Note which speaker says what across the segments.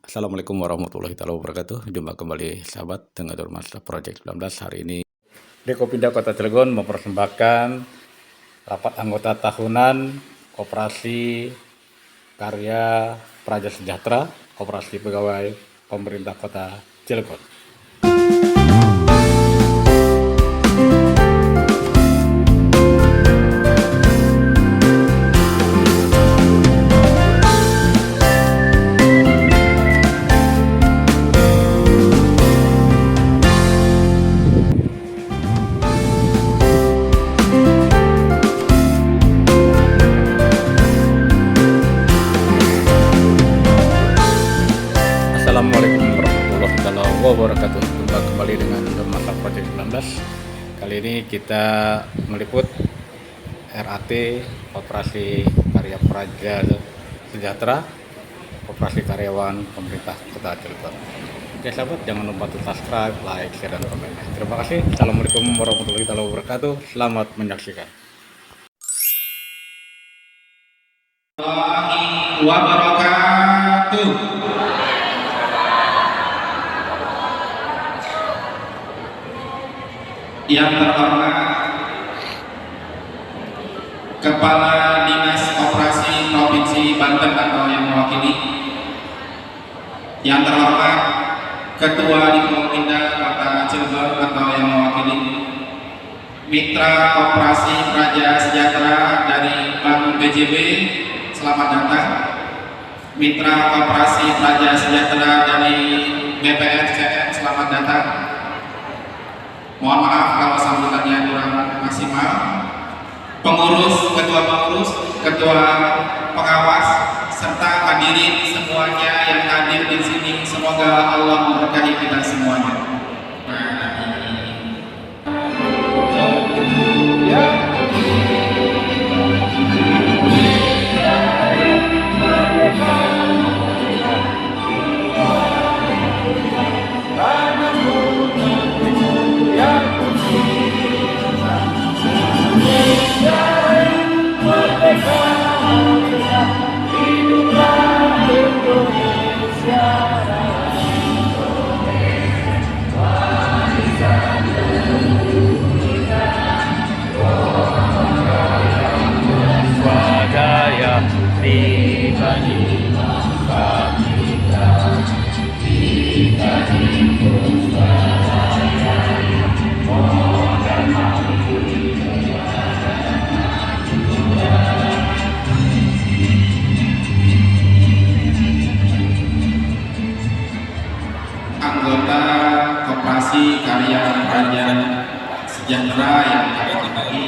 Speaker 1: Assalamualaikum warahmatullahi wabarakatuh. Jumpa kembali sahabat dengan Master Project 19. Hari ini Dekopinda Kota Cilegon mempersembahkan rapat anggota tahunan Koperasi Karya Praja Sejahtera Koperasi Pegawai Pemerintah Kota Cilegon. Assalamualaikum warahmatullahi wabarakatuh. Jumpa kembali dengan Master Project 19. Kali ini kita meliput RAT Koperasi Karya Praja Sejahtera Koperasi Karyawan Pemerintah Kota Cilegon. Oke sahabat, jangan lupa untuk subscribe, like, share, dan komen. Terima kasih. Assalamualaikum warahmatullahi wabarakatuh. Selamat menyaksikan.
Speaker 2: Wabarakatuh. Yang terhormat Kepala Dinas Koperasi Provinsi Banten atau yang mewakili, yang terhormat Ketua Dekopinda Kota Cilegon atau yang mewakili, Mitra Koperasi Praja Sejahtera dari Bank BJB, selamat datang. Mitra Koperasi Praja Sejahtera dari BPRCN, selamat datang. Mohon maaf kalau sambutannya kurang maksimal. Pengurus, ketua pengawas, serta hadirin semuanya yang hadir di sini, semoga Allah memberkahi kita semuanya. Anggota Koperasi Karya Praja Sejahtera yang kami hormati,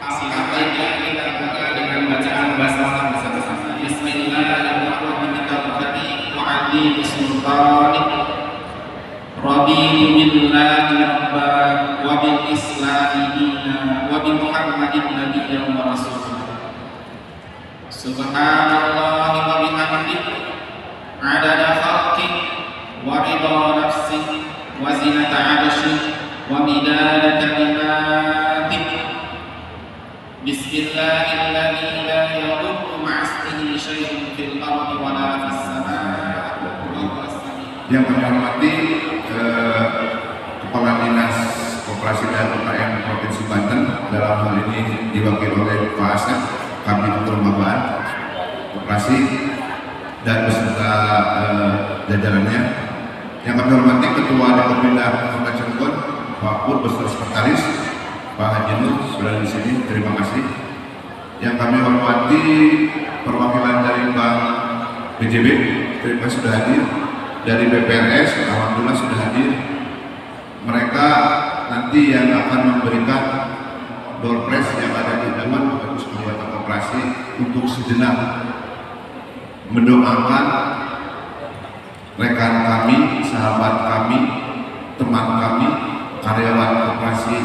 Speaker 2: silakan kita buka dengan bacaan basmalah bersama-sama. Bismillahirrahmanirrahim. Wa'adi bismillahirrahmanirrahim. Raditu billahi rabban wa bil islami dinan wa bi Muhammadin nabiyyan wa rasulah. Subhanallahi wa bihamdihi adada khalqihi wa ridha nafsihi wa zinata 'arsyihi wa midada kalimatihi. Bismillahirrahmanirrahim. La yadurru ma'asmihi syai'un fil ardi wa la fis samaa'i.
Speaker 3: Yang kami hormati Kepala Dinas Koperasi dan UKM Provinsi Banten, dalam hal ini diwakili oleh Pak Asep, kami Kelembagaan Koperasi dan beserta jajarannya. Yang kami hormati Ketua Dekopinda Kota Cilegon, Pak Pur beserta Sekretaris, Pak Haji Nur sudah di sini, terima kasih. Yang kami hormati perwakilan dari Bank BJB, terima kasih sudah hadir. Dari BPRS, alhamdulillah sudah hadir. Mereka nanti yang akan memberikan door prize yang ada di depan bagus anggota koperasi untuk sejenak mendoakan rekan kami, sahabat kami, teman kami, karyawan koperasi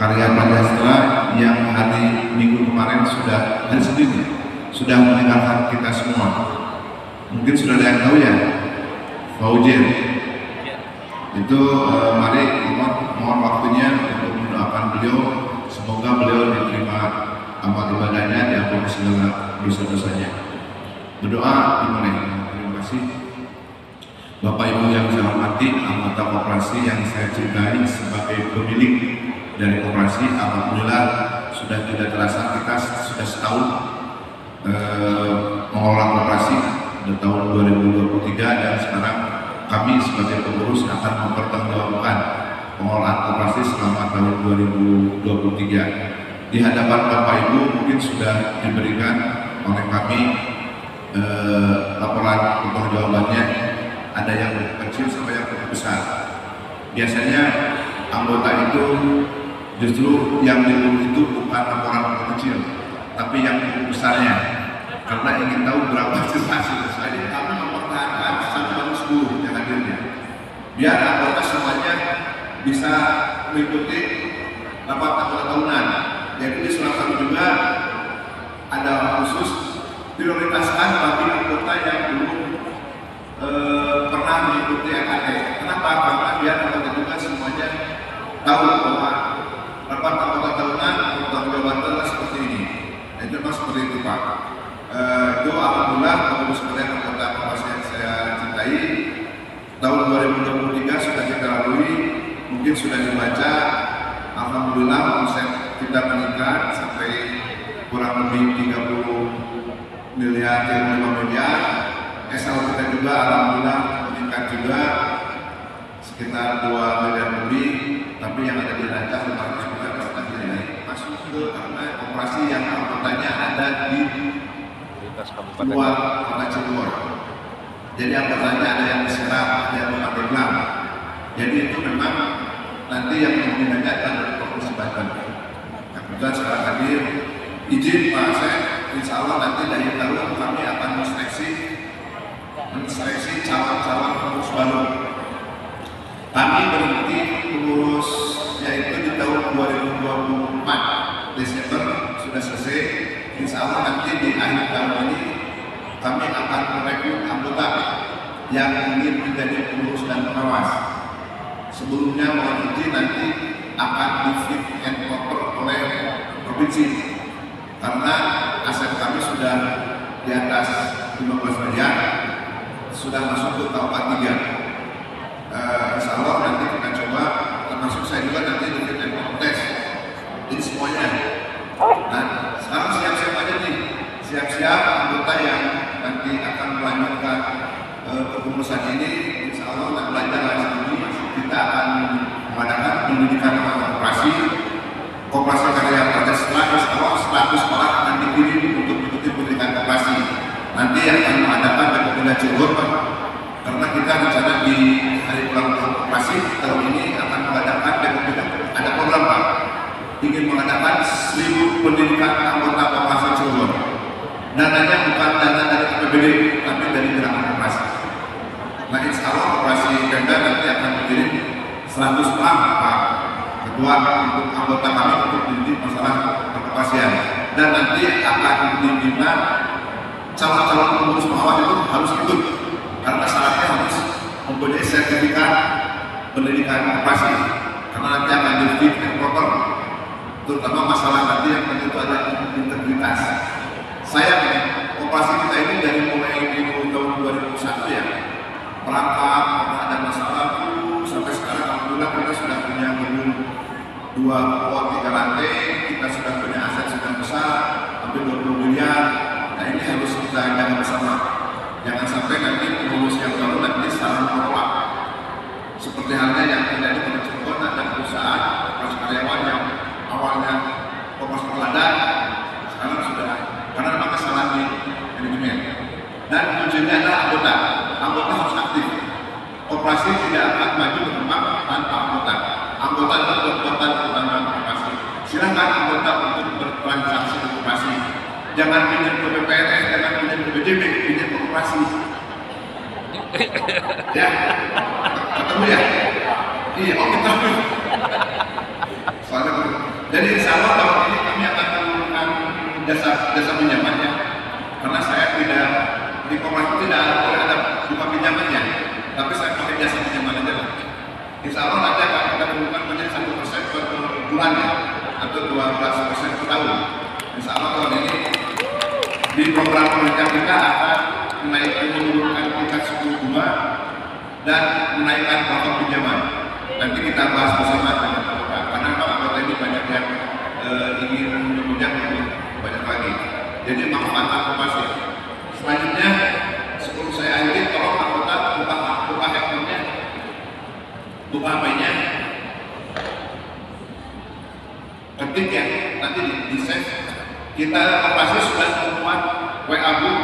Speaker 3: Karya Praja Sejahtera yang hari Minggu kemarin hari Senin sudah meninggalkan kita semua. Mungkin sudah ada yang tahu ya, Fauzir. Itu mari mohon waktunya untuk mendoakan beliau, semoga beliau diterima amal ibadahnya, diampuni segala dosa-dosanya. berdoa dimulai. Terima kasih Bapak Ibu yang saya hormati, anggota koperasi yang saya cintai sebagai pemilik dari koperasi. Alhamdulillah sudah tidak terasa kita sudah setahun mengelola koperasi di tahun 2023, dan sekarang kami sebagai pengurus akan mempertanggungjawabkan pengelolaan koperasi selama tahun 2023. Di hadapan Bapak Ibu mungkin sudah diberikan oleh kami laporan pertanggungjawabannya, ada yang kecil sampai yang besar. Biasanya anggota itu justru yang diburu itu bukan laporan kecil, tapi yang besarnya, karena ingin tahu berapa hasil. Jadi kami mempertahankan sampai 10 yang hadirnya, biar anggota semuanya bisa mengikuti rapat anggota tahunan. Jadi di salah satu juga ada khusus prioritaskan bagi anggota yang belum pernah mengikuti AKT. Kenapa? Karena biar anggota juga semuanya tahu bahwa rapat anggota tahunan pertanggungjawaban adalah seperti ini. Itu memang seperti itu, Pak. Itu alhamdulillah bagus sekalian anggota koperasi yang saya cintai. Tahun 2023 sudah kita lalui, mungkin sudah dibaca. Alhamdulillah omset kita meningkat sampai kurang lebih 30 miliar, 35 miliar. SL kita juga alhamdulillah meningkat juga sekitar 2 miliar lebih, tapi yang ada di neraca 500 miliar masuk ke karena koperasi yang anggotanya ada di luar kota Cirebon. Jadi anggotanya ada yang di Serang, ada yang di Pandeglang. Jadi itu memang nanti yang membinanya adalah dari Provinsi Banten. Kemudian sekarang hadir, izin Pak saya, insya Allah nanti dari tahun kami akan menseleksi calon-calon pengurus baru. Kami berhenti pengurusnya itu di tahun 2024 Desember sudah selesai. Insya Allah nanti di akhir tahun ini kami akan merekrut anggota yang ingin menjadi pengurus dan pengawas. Sebelumnya mohon izin nanti akan di fit and proper oleh provinsi, karena aset kami sudah di atas 15 miliar, sudah masuk ke tahap 3. Insya Allah nanti kita coba, termasuk saya juga nanti di fit and proper test. Jadi semuanya. Nah, sekarang siap-siap aja nih, siap-siap anggota yang nanti akan melanjutkan kepengurusan ini. Insya Allah akan belajar lagi ini. Kita akan mengadakan pendidikan koperasi karya praja setelah sekolah akan dikirim untuk mengikuti pendidikan koperasi. Nanti akan mengadakan Bapeda Cirebon, karena kita rencana di hari ulang tahun koperasi tahun ini akan mengadakan Bapeda. Ada program Pak, ingin mengadakan 1000 pendidikan anggota koperasi Cirebon. Dananya bukan dana dari APBD, tapi dari gerakan koperasi. Nah, insya Allah koperasi Pemda nanti akan mengirim 100 orang Pak Ketua untuk anggota kami untuk mendidik masalah kekoperasian, dan nanti akan diminta calon-calon pengurus pengawas itu harus ikut, karena syaratnya harus mempunyai sertifikat pendidikan koperasi, karena nanti akan di fit and proper, terutama masalah nanti yang tentu ada integritas. Saya koperasi kita ini dari mulai di tahun 2001 ya, perangkap pernah ada masalah sampai sekarang alhamdulillah kita sudah punya gedung 2-3 lantai, kita sudah punya aset sudah besar hampir 20 miliar. Nah ini harus kita jaga bersama, jangan sampai nanti pengurus yang baru nanti salah mengelola. Seperti halnya yang terjadi di Cirebon, ada perusahaan karyawan yang awalnya koperasi teladan sekarang sudah, karena memang kesalahan di manajemen. Dan kuncinya adalah anggota harus aktif. Koperasi tidak akan maju berkembang tanpa anggota. Anggota adalah kekuatan utama koperasi. Silakan anggota untuk bertransaksi di koperasi. Jangan pinjam ke BPNS, jangan pinjam ke BJB, pinjam ke koperasi. Ya, ketemu ya? Iya, kita. Soalnya, jadi insya Allah tahun ini kami akan menggunakan jasa pinjamannya, karena saya tidak di koperasi tidak ada buka pinjamannya, tapi saya pakai jasa pinjaman aja lah. Insya Allah nanti akan kita turunkan menjadi 1% per bulan ya, atau 12% per tahun. Insya Allah tahun ini di program pemerintah kita akan menurunkan tingkat suku bunga dan menaikkan pokok pinjaman. Nanti kita bahas bersama dengan anggota, karena anggota ini banyak yang ingin meminjam lebih banyak lagi. Jadi manfaat koperasi. Selanjutnya, sebelum saya akhiri, tolong anggota buka handphonenya, buka HP-nya, ketik ya, nanti di save. Kita koperasi sudah membuat WA Group.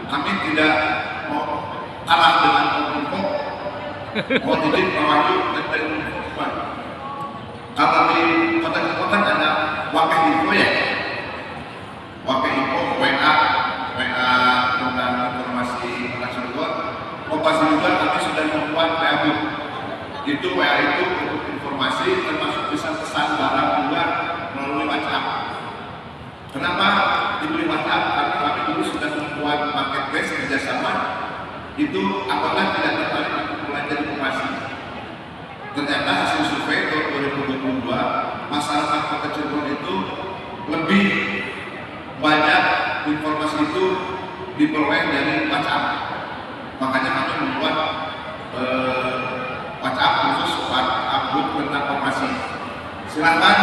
Speaker 3: Kami tidak mau kalah dengan Kominfo, mau jadi mewaju dan dari Kominfo. Kalau di kota-kota ada Wakil Info ya, Wakil Info WA tentang informasi tentang Cirebon. Koperasi juga kami sudah membuat WA Group. Itu WA itu untuk informasi, termasuk bisa pesan barang juga melalui WhatsApp. Kenapa diberi WhatsApp? Karena kami dulu sudah membuat marketplace kerjasama. Itu apakah tidak tertarik untuk belanja di koperasi? Ternyata hasil survei tahun 2022, masyarakat Kota Cirebon itu lebih banyak informasi itu diperoleh dari WhatsApp. Makanya kami membuat WhatsApp khusus WhatsApp group tentang koperasi. Silakan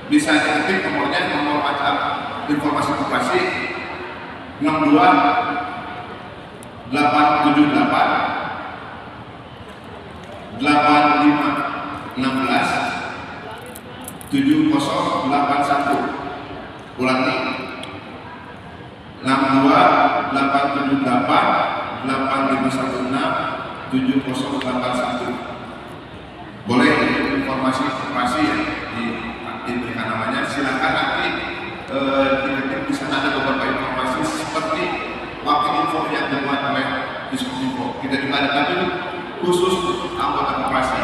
Speaker 3: bisa diketik nomornya, nomor WhatsApp informasi koperasi 62 878 85 16 7081. Ulangi 62 878 8516 7081. Boleh informasi koperasi yang diberikan namanya, silakan nanti di sana ada beberapa informasi seperti Wakil Info yang dibuat oleh Diskominfo. Kita juga ada tapi khusus untuk anggota koperasi.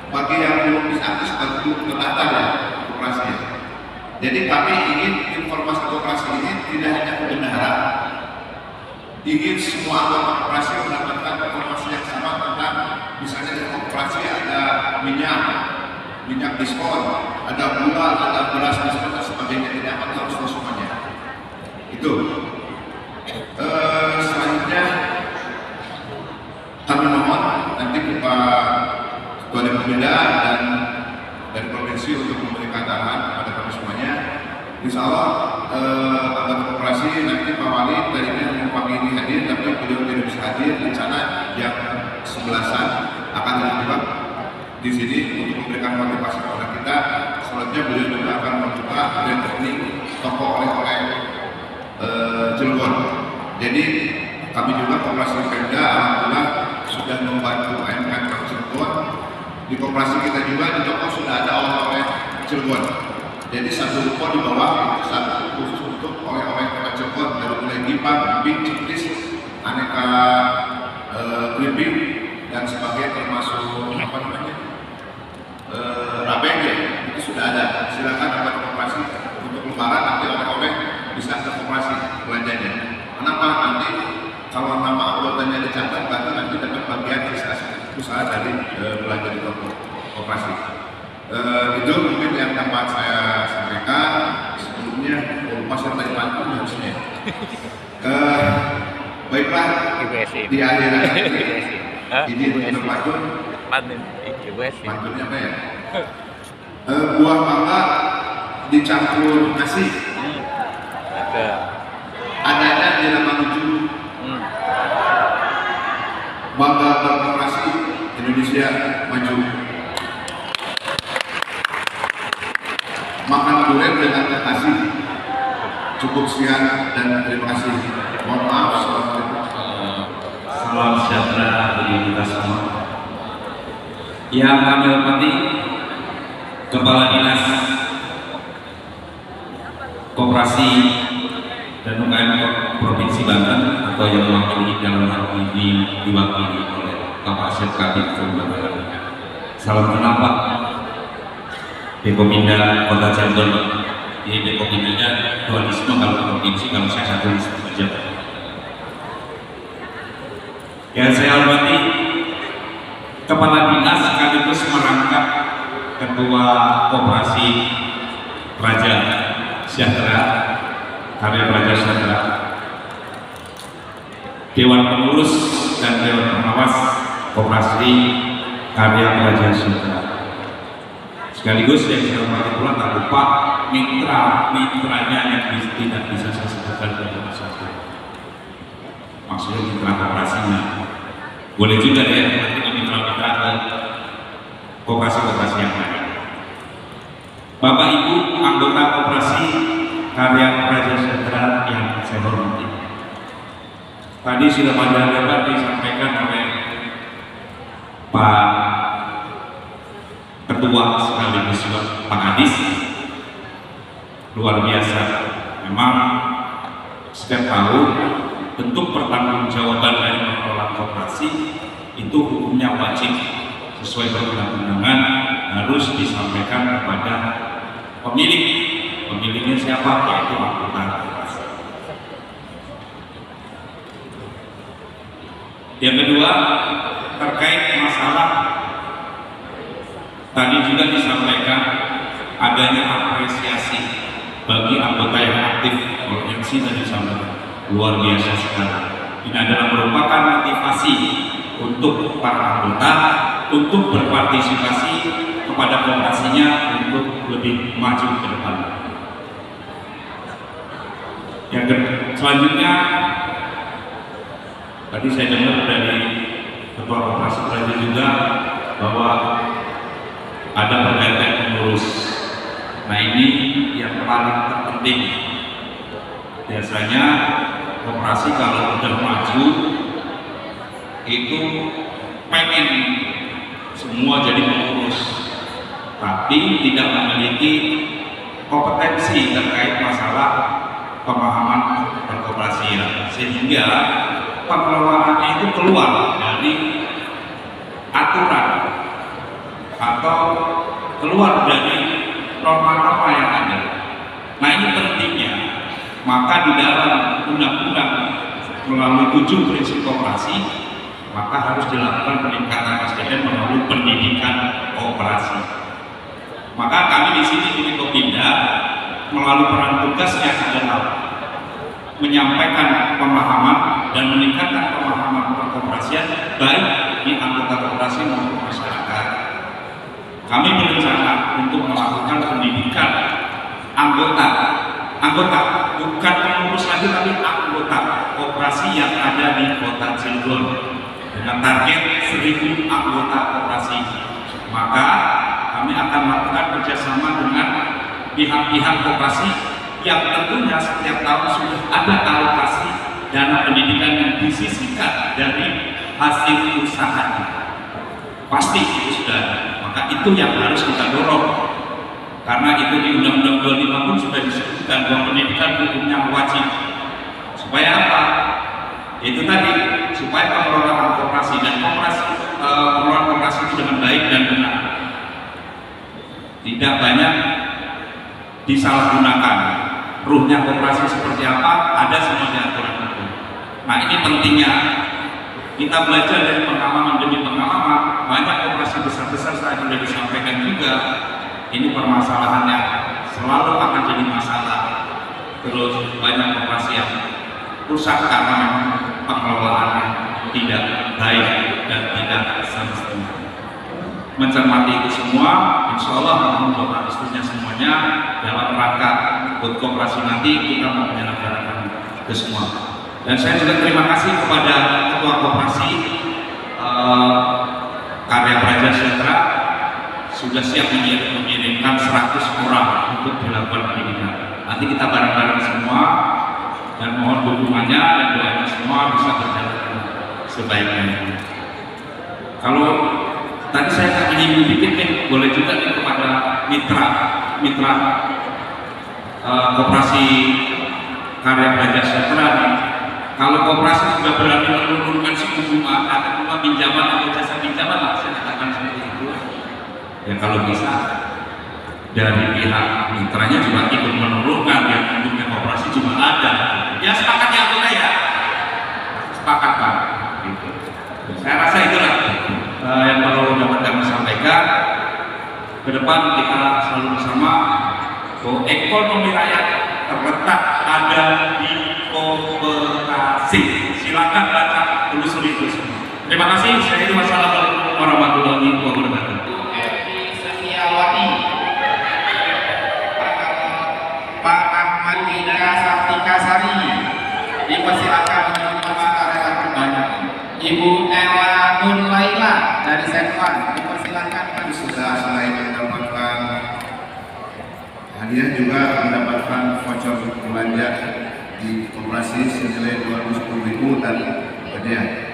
Speaker 3: Bagi yang belum bisa akses, bagi belum terdaftar ya koperasi. Jadi kami ingin informasi koperasi ini tidak hanya ke bendahara, ingin semua anggota koperasi mendapatkan informasi yang sama tentang misalnya di koperasi ada minyak diskon, ada gula, ada beras diskon dan sebagainya. Tidak akan harus semuanya. Itu. Selanjutnya kami mohon nanti Pak Ketua Depokida dan dari provinsi untuk memberikan arahan kepada kami semuanya. Insya Allah anggota koperasi nanti Pak Wali tadinya mau pagi ini hadir, tapi beliau tidak bisa hadir. Rencana jam 11-an akan terlibat di sini untuk memberikan motivasi kepada kita. Selanjutnya beliau juga akan membuka rekening toko oleh-oleh Cilegon. Jadi kami juga koperasi Pemda alhamdulillah sudah membantu UMKM Cilegon. Di koperasi kita juga di toko sudah ada oleh-oleh Cilegon. Jadi satu ruko di bawah itu satu khusus untuk oleh-oleh Cilegon, dari mulai gipang, bing, ciklis, aneka keripik dan sebagainya, termasuk apa namanya rabeng ya, itu sudah ada. Silakan anggota koperasi untuk lebaran nanti oleh-oleh bisa ke koperasi belanjanya. Kenapa? Nanti kalau nama anggotanya dicatat, berarti nanti dapat bagian usaha dari belanja di toko koperasi. Itu mungkin yang dapat saya sampaikan. Sebelumnya masih tadi pantun harusnya. Baiklah, di akhiran ini untuk pantun. Pantunnya apa ya? Buah mangga dicampur nasi. Adanya di Lemang Lucu. Bangga berkoperasi, Indonesia maju. Makan durian dengan kasih. Cukup sekian dan terima kasih. Mohon maaf.
Speaker 4: Salam sejahtera bagi kita semua. Yang kami hormati Kepala Dinas Koperasi dan UKM Provinsi Banten, atau yang mewakili dalam hal ini diwakili oleh Bapak Syed Kabid Kabupaten. Salam kenal Pak. Depokida Kota Cirebon. Di Depokidanya dualisme, kalau provinsi, kalau saya satu saja. Yang saya hormati Kepala Dinas sekaligus merangkap Ketua Koperasi Praja Sejahtera, Karya Praja Sejahtera. Dewan Pengurus dan Dewan Pengawas Koperasi Karya Praja Sejahtera. Sekaligus yang saya hormati pula tak lupa mitra-mitranya yang tidak bisa saya sebutkan dalam satu. Maksudnya mitra koperasinya. Boleh juga ya nanti mitra-mitra ke koperasi-koperasi yang lain. Bapak Ibu anggota Koperasi Karya Praja Sejahtera yang saya hormati. Tadi sudah pada lebar disampaikan oleh Pak Ketua sekaligus Pak Adis. Luar biasa. Memang setiap tahun bentuk pertanggungjawaban dari pengelola koperasi itu hukumnya wajib sesuai perundang-undangan harus disampaikan kepada pemilik. Pemiliknya siapa? Yaitu anggota koperasi. Yang kedua, terkait masalah tadi juga disampaikan adanya apresiasi bagi anggota yang aktif. Yang sih tadi disampaikan luar biasa sekali. Ini adalah merupakan motivasi untuk para anggota untuk berpartisipasi kepada koperasinya untuk lebih maju ke depan. Yang selanjutnya, tadi saya dengar dari Ketua Koperasi Praja juga bahwa ada pergantian pengurus. Nah ini yang paling terpenting. Biasanya koperasi kalau udah maju itu pengen semua jadi pengurus, tapi tidak memiliki kompetensi terkait masalah pemahaman perkoperasian, sehingga pengelolaannya itu keluar dari aturan atau keluar dari norma-norma yang ada. Nah ini pentingnya, maka di dalam undang-undang melalui 7 prinsip koperasi, maka harus dilakukan peningkatan SDM melalui pendidikan koperasi. Maka kami di sini di Kopinda melalui peran tugasnya adalah menyampaikan pemahaman dan meningkatkan pemahaman perkoperasian baik di anggota koperasi maupun masyarakat. Kami berencana untuk melakukan pendidikan anggota bukan pengurus lagi tapi anggota koperasi yang ada di Kota Cilegon dengan target 1.000 anggota koperasi. Maka kami akan melakukan kerjasama dengan pihak-pihak koperasi yang tentunya setiap tahun sudah ada alokasi dana pendidikan yang disisihkan dari hasil usahanya. Pasti itu sudah ada. Maka itu yang harus kita dorong. Karena itu di Undang-Undang 25 pun sudah disebutkan bahwa pendidikan hukumnya wajib. Supaya apa? Itu tadi, supaya pengelolaan koperasi dan pengelolaan koperasi itu dengan baik dan benar. Tidak banyak disalahgunakan. Ruhnya koperasi seperti apa? Ada semua di aturan hukum. Nah ini pentingnya. Kita belajar dari pengalaman demi pengalaman. Banyak koperasi besar-besar saat sudah disampaikan juga. Ini permasalahannya selalu akan jadi masalah. Terus banyak koperasi yang rusak karena memang pengelolaannya tidak baik dan tidak semestinya. Mencermati itu semua, insya Allah mohon doa restunya semuanya dalam rangka buat koperasi nanti kita mau menyelenggarakan ke semua. Dan saya juga terima kasih kepada Ketua Koperasi Karya Praja Sejahtera sudah siap mengirimkan 100 orang untuk dilakukan pendidikan. Nanti kita bareng-bareng semua dan mohon dukungannya dan doanya semua bisa berjalan sebaik-baiknya. Kalau tadi saya akan menyinggung dikit nih, boleh juga nih kepada mitra Koperasi Karya Praja Sejahtera nih. Kalau koperasi sudah berani menurunkan suku bunga atau pinjaman atau jasa pinjaman, saya katakan seperti itu. Ya kalau bisa dari pihak mitranya juga ikut menurunkan, yang bentuknya koperasi juga ada. Ya sepakat ya anggota ya, sepakat Pak. Gitu. Saya rasa itulah yang perlu dapat kami sampaikan. Ke depan kita selalu bersama bahwa ekonomi rakyat terletak ada di koperasi. Silakan baca, telusuri itu semua. Terima kasih. Wassalamualaikum warahmatullahi wabarakatuh.
Speaker 2: Setiawati, Pak Ahmad Ida Sartika Sari, dipersilakan untuk memakai rekan pribadi. Ibu Ella Nur Laila dari Sekwan, dipersilakan.
Speaker 3: Sudah selain mendapatkan hadiah juga mendapatkan voucher belanja di koperasi senilai 210.000 dan hadiah.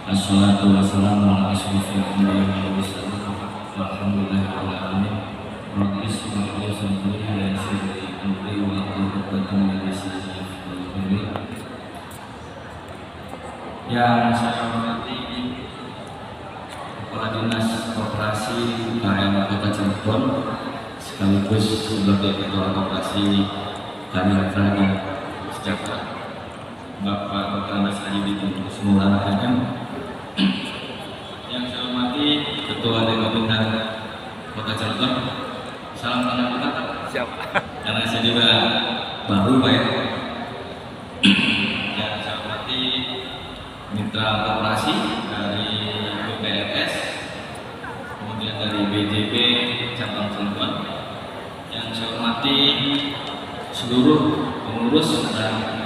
Speaker 5: Assalatu wassalamu ala asyrafil anbiya'i wal mursalin walhamdulillahirabbil alamin. Rabbi shrah li sadri wa yassir li amri wahlul 'uqdatam min lisani yafqahu qawli. Yang saya hormati Kepala Dinas Koperasi Karya Kota Cirebon sekaligus sebagai Ketua Koperasi Karya Praja Sejahtera Bapak Dr. Andes Haji Bintu Semulana MM. Yang saya hormati Ketua Dekomendar Kota Cirebon. Salam kenal Pak. Siap. Karena saya juga baru Pak ya. Yang saya hormati Mitra Koperasi dari BPRS, kemudian dari BJB Cabang Cirebon. Yang saya hormati seluruh pengurus dan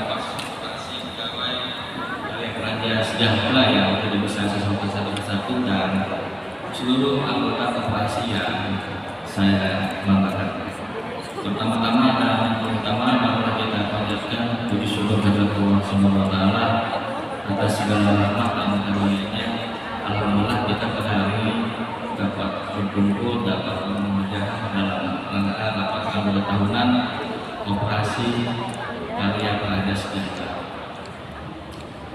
Speaker 5: Praja Sejahtera yang tidak bisa satu persatu dan seluruh anggota koperasi yang saya banggakan. Pertama-tama dan terutama marilah kita panjatkan puji syukur kepada Allah Subhanahu wa taala atas segala rahmat dan karunia-Nya. Alhamdulillah kita pada hari ini dapat berkumpul, dapat mengajar dalam rangka rapat anggota tahunan Koperasi Karya Praja Sejahtera.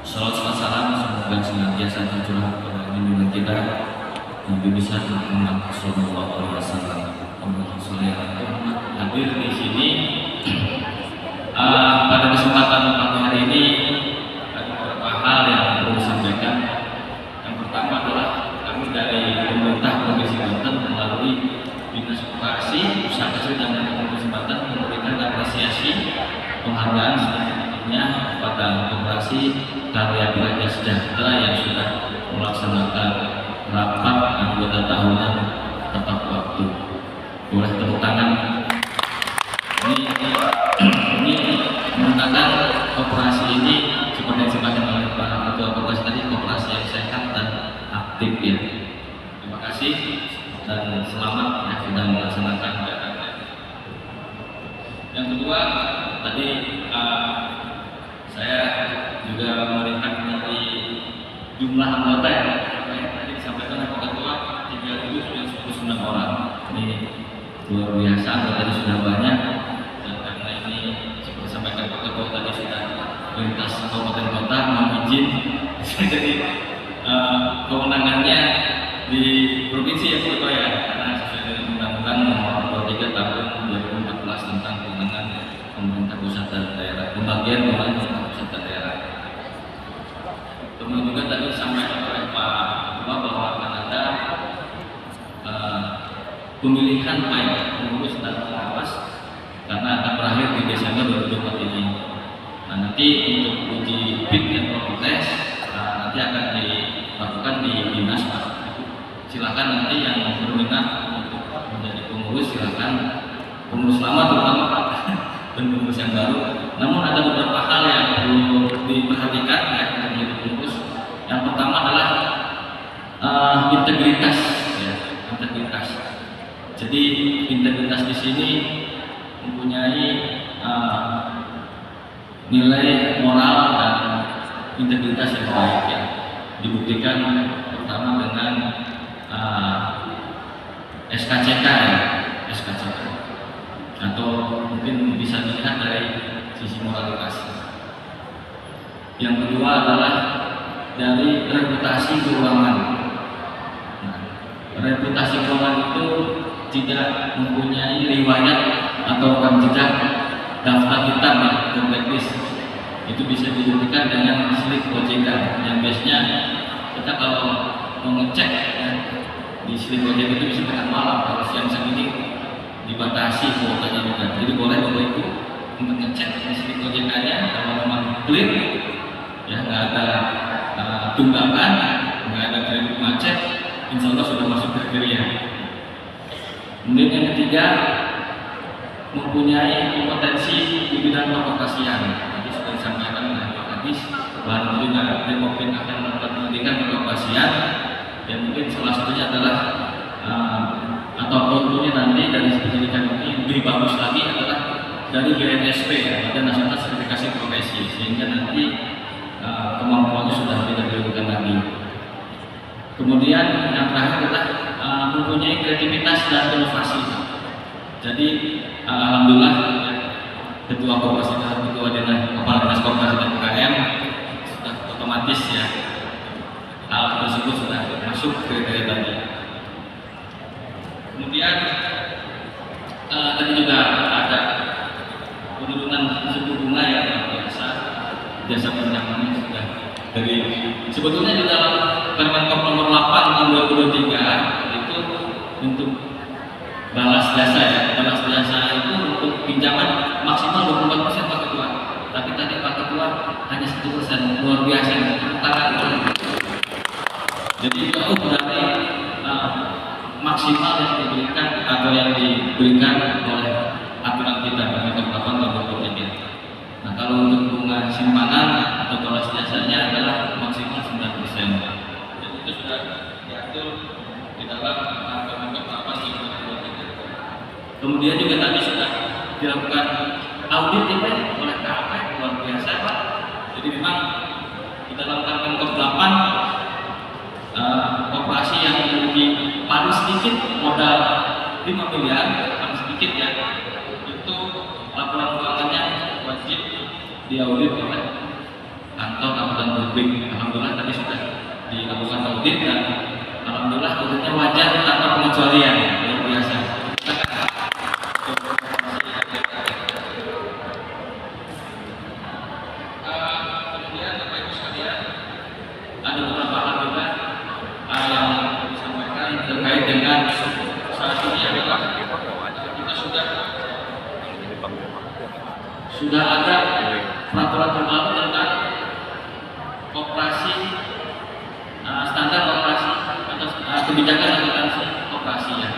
Speaker 5: Salawat salam semoga senantiasa tercurah kepada junjungan kita Nabi besar Muhammad sallallahu alaihi wasallam. Hadir di sini pada kesempatan pagi hari ini ada beberapa hal yang perlu disampaikan. Yang pertama adalah kami dari pemerintah Provinsi Banten melalui Dinas Koperasi Usaha Kecil dan Menengah Kesempatan memberikan apresiasi penghargaan selanjutnya kepada Koperasi Karya Praja Sejahtera yang sudah melaksanakan rapat anggota tahunan tepat waktu. Boleh tepuk tangan. Ini menunjukkan koperasi ini seperti yang disampaikan oleh Pak Ketua Koperasi tadi, koperasi yang sehat dan aktif ya. Terima kasih dan selamat ya sudah melaksanakan kegiatan. Yang kedua tadi saya juga melihat dari jumlah anggota yang tadi disampaikan oleh Pak Ketua 3.099 orang. Ini luar biasa, anggotanya sudah banyak dan karena ini seperti disampaikan Pak Ketua tadi sudah lintas kabupaten kota mohon izin jadi kewenangannya di provinsi ya Pak Ketua ya, karena sesuai dengan Undang-Undang Nomor 23 Tahun 2014 tentang kewenangan pemerintah pusat dan daerah, pembagian pemerintah pusat dan daerah. Kemudian juga tadi disampaikan oleh Pak Ketua bahwa akan ada pemilihan baik pengurus dan pengawas karena akan berakhir di Desember 2024 ini. Nah nanti untuk uji fit and proper test nanti akan dilakukan di dinas Pak. Silakan nanti yang berminat untuk menjadi pengurus silakan, pengurus lama terutama Pak dan pengurus yang baru. Namun ada beberapa hal yang perlu diperhatikan ya untuk menjadi pengurus. Yang pertama adalah integritas ya, integritas. Jadi integritas di sini mempunyai nilai moral dan integritas yang baik ya. Dibuktikan pertama dengan SKCK ya, SKCK. Atau mungkin bisa dilihat dari sisi moralitas. Yang kedua adalah dari reputasi keuangan. Nah, reputasi keuangan itu tidak mempunyai riwayat atau rekam jejak daftar hitam ya, blacklist. Itu bisa dibuktikan dengan slip OJK yang biasanya kita kalau mau ngecek ya, di slip OJK itu bisa tengah malam, kalau siang-siang ini dibatasi kuotanya bukan. Jadi boleh Bapak Ibu untuk ngecek di slip OJK-nya kalau memang clear ya, nggak ada tunggakan, nggak ada kredit macet, insya Allah sudah masuk kriteria. Kemudian yang ketiga, mempunyai kompetensi di bidang pengoperasian. Tadi sudah disampaikan oleh Pak Kadis, bahwa juga Demokin akan melakukan pendidikan pengoperasian, dan mungkin salah satunya adalah atau outputnya nanti dari pendidikan ini lebih bagus lagi adalah dari BNSP ya, Badan Nasional Sertifikasi Profesi, sehingga nanti kemampuannya sudah tidak dilakukan lagi. Kemudian yang terakhir adalah mempunyai kreativitas dan inovasi. Jadi alhamdulillah ketua koperasi dan ketua kepala dinas koperasi dan UKM sudah otomatis ya, hal tersebut sudah masuk kriteria tadi. Kemudian tadi juga ada penurunan suku bunga yang biasa jasa pinjaman sudah dari sebetulnya di dalam Permenkop nomor 8 tahun 2023 itu untuk balas jasa ya, balas jasa itu untuk pinjaman maksimal 24% Pak Ketua, tapi tadi Pak Ketua hanya 1%, luar biasa, tangan itu. Jadi jauh dari maksimal yang diberikan atau yang diberikan oleh aturan kita Permenkop 8 tahun 2023. Nah, kalau untuk bunga simpanan atau balas jasanya adalah maksimal 9%. Jadi itu sudah diatur di dalam Permenkop 8 tahun 2023. Kemudian juga tadi sudah dilakukan audit ini oleh KAP, luar biasa Pak. Jadi memang di dalam Permenkop 8 koperasi yang memiliki paling sedikit modal 5 miliar, paling sedikit ya, itu laporan keuangannya wajib diaudit oleh kantor akuntan publik. Alhamdulillah tadi sudah dilakukan audit dan alhamdulillah auditnya wajar tanpa pengecualian, luar biasa. Kemudian Bapak Ibu sekalian, ada beberapa hal juga yang disampaikan terkait dengan saat ini adalah kita sudah ada peraturan terbaru tentang koperasi, standar koperasi atau kebijakan akuntansi koperasi ya,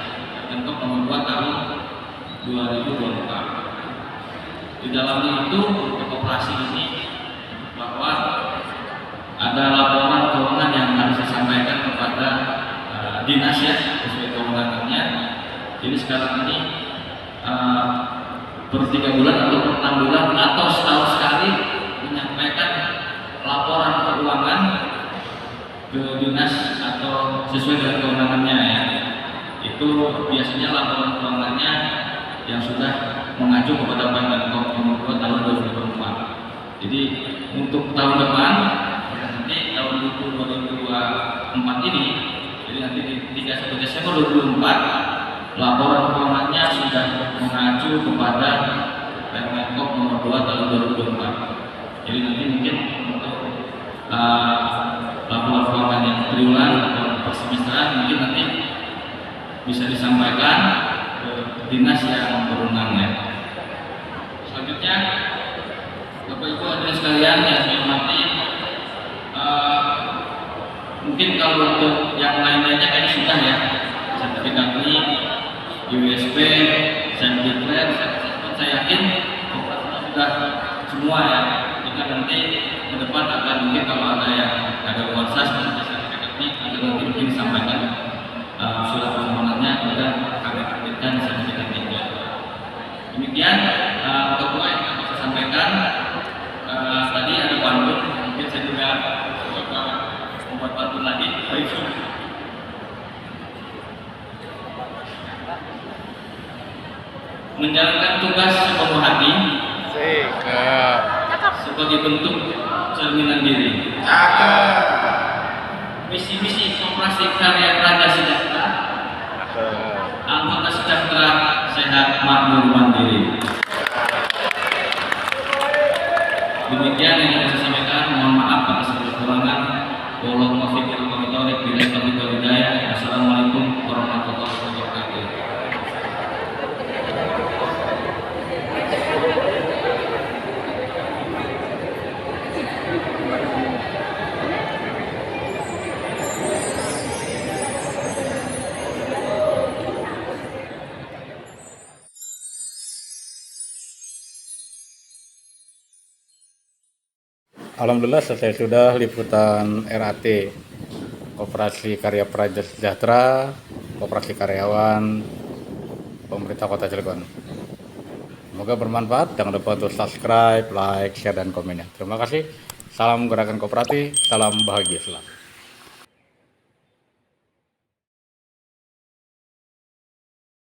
Speaker 5: Permenkop nomor 2 tahun 2024. Di dalamnya itu untuk koperasi ini bahwa ada laporan keuangan yang harus disampaikan kepada dinas ya, sesuai kewenangannya. Jadi sekarang ini per 3 bulan atau per 6 bulan atau setahun sekali menyampaikan laporan keuangan ke dinas atau sesuai dengan kewenangannya ya. Itu biasanya laporan keuangannya yang sudah mengacu kepada Permenkop nomor 2 tahun 2024. Jadi untuk tahun depan nanti tahun 2024 ini, jadi nanti di 31 Desember 2024 laporan keuangannya sudah mengacu kepada Permenkop nomor 2 tahun 2024. Jadi nanti mungkin untuk laporan keuangan yang triwulan atau per semesteran mungkin nanti bisa disampaikan ke dinas yang berwenang ya. Selanjutnya Bapak Ibu hadirin sekalian yang saya hormati, mungkin kalau untuk yang lain-lainnya kayaknya sudah ya, sertifikat ini, USB, sertifikat, saya yakin sudah semua ya. Jika nanti ke depan akan mungkin kalau ada yang ada kuasa sertifikat ini akan nanti mungkin disampaikan surat permohonannya agar kami terbitkan sertifikat ini. Demikian Ketua yang kami sampaikan. Tadi ada pantun, mungkin saya juga coba membuat pantun lagi. Menjalankan tugas sepenuh hati sebagai bentuk cerminan diri. visi misi Koperasi Karya Praja Sejahtera, anggota sejahtera, sehat, makmur, mandiri. Demikian yang saya sampaikan. Mohon maaf atas kekurangan. Wabillahi taufiq wal hidayah. Assalamualaikum warahmatullahi wabarakatuh.
Speaker 1: Alhamdulillah selesai sudah liputan RAT Koperasi Karya Praja Sejahtera, Koperasi Karyawan Pemerintah Kota Cilegon. Semoga bermanfaat. Jangan lupa untuk subscribe, like, share, dan komennya. Terima kasih. Salam gerakan kooperatif, salam bahagia selalu.